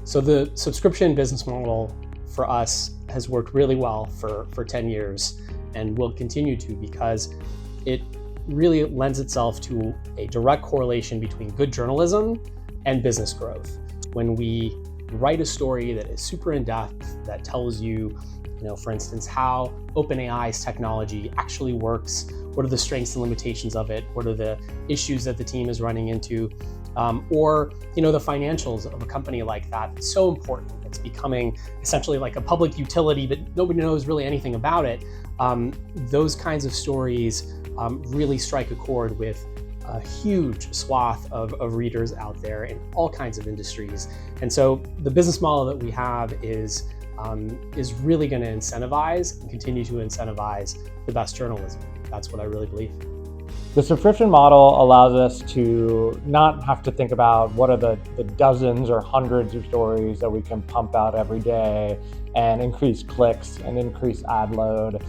So the subscription business model for us has worked really well for 10 years and will continue to, because it really lends itself to a direct correlation between good journalism and business growth. When we write a story that is super in-depth, that tells you, for instance, how OpenAI's technology actually works, what are the strengths and limitations of it, what are the issues that the team is running into, or the financials of a company like that. It's so important. It's becoming essentially like a public utility, but nobody knows really anything about it. Those kinds of stories really strike a chord with a huge swath of readers out there in all kinds of industries. And so the business model that we have is really going to incentivize and continue to incentivize the best journalism. That's what I really believe. The subscription model allows us to not have to think about what are the dozens or hundreds of stories that we can pump out every day and increase clicks and increase ad load.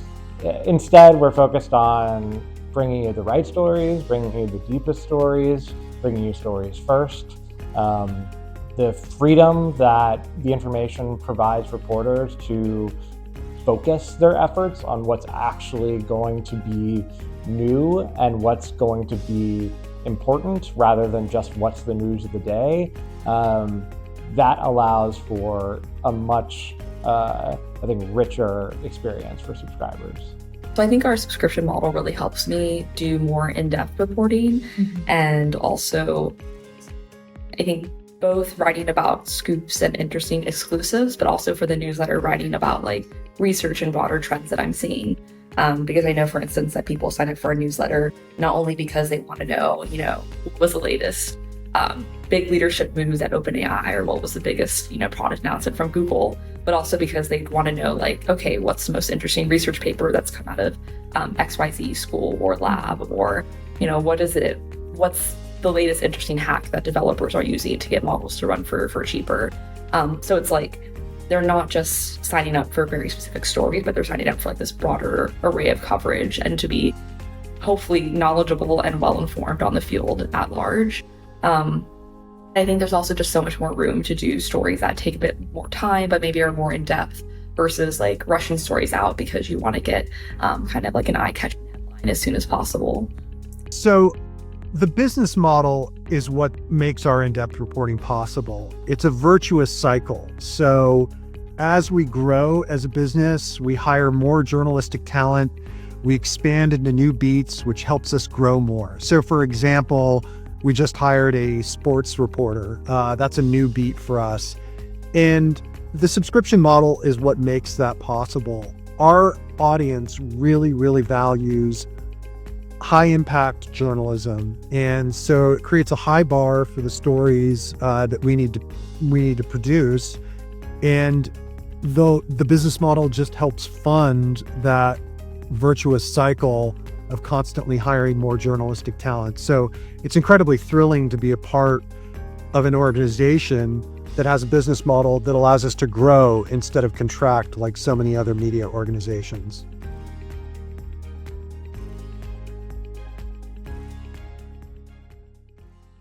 Instead, we're focused on bringing you the right stories, bringing you the deepest stories, bringing you stories first. The freedom that the information provides reporters to focus their efforts on what's actually going to be new and what's going to be important rather than just what's the news of the day, that allows for a much, richer experience for subscribers. So I think our subscription model really helps me do more in-depth reporting, and also I think both writing about scoops and interesting exclusives, but also for the newsletter writing about research and broader trends that I'm seeing. Because I know, for instance, that people sign up for a newsletter not only because they want to know, what was the latest big leadership moves at OpenAI, or what was the biggest, product announcement from Google, but also because they want to know, okay, what's the most interesting research paper that's come out of XYZ school or lab, or, what's the latest interesting hack that developers are using to get models to run for cheaper. So it's they're not just signing up for very specific stories, but they're signing up for this broader array of coverage and to be hopefully knowledgeable and well-informed on the field at large. I think there's also just so much more room to do stories that take a bit more time, but maybe are more in-depth versus rushing stories out because you want to get kind of an eye-catching headline as soon as possible. So the business model is what makes our in-depth reporting possible. It's a virtuous cycle. So as we grow as a business, we hire more journalistic talent, we expand into new beats, which helps us grow more. So for example, we just hired a sports reporter. That's a new beat for us. And the subscription model is what makes that possible. Our audience really, really values high impact journalism. And so it creates a high bar for the stories that we need to produce. And the business model just helps fund that virtuous cycle of constantly hiring more journalistic talent. So it's incredibly thrilling to be a part of an organization that has a business model that allows us to grow instead of contract like so many other media organizations.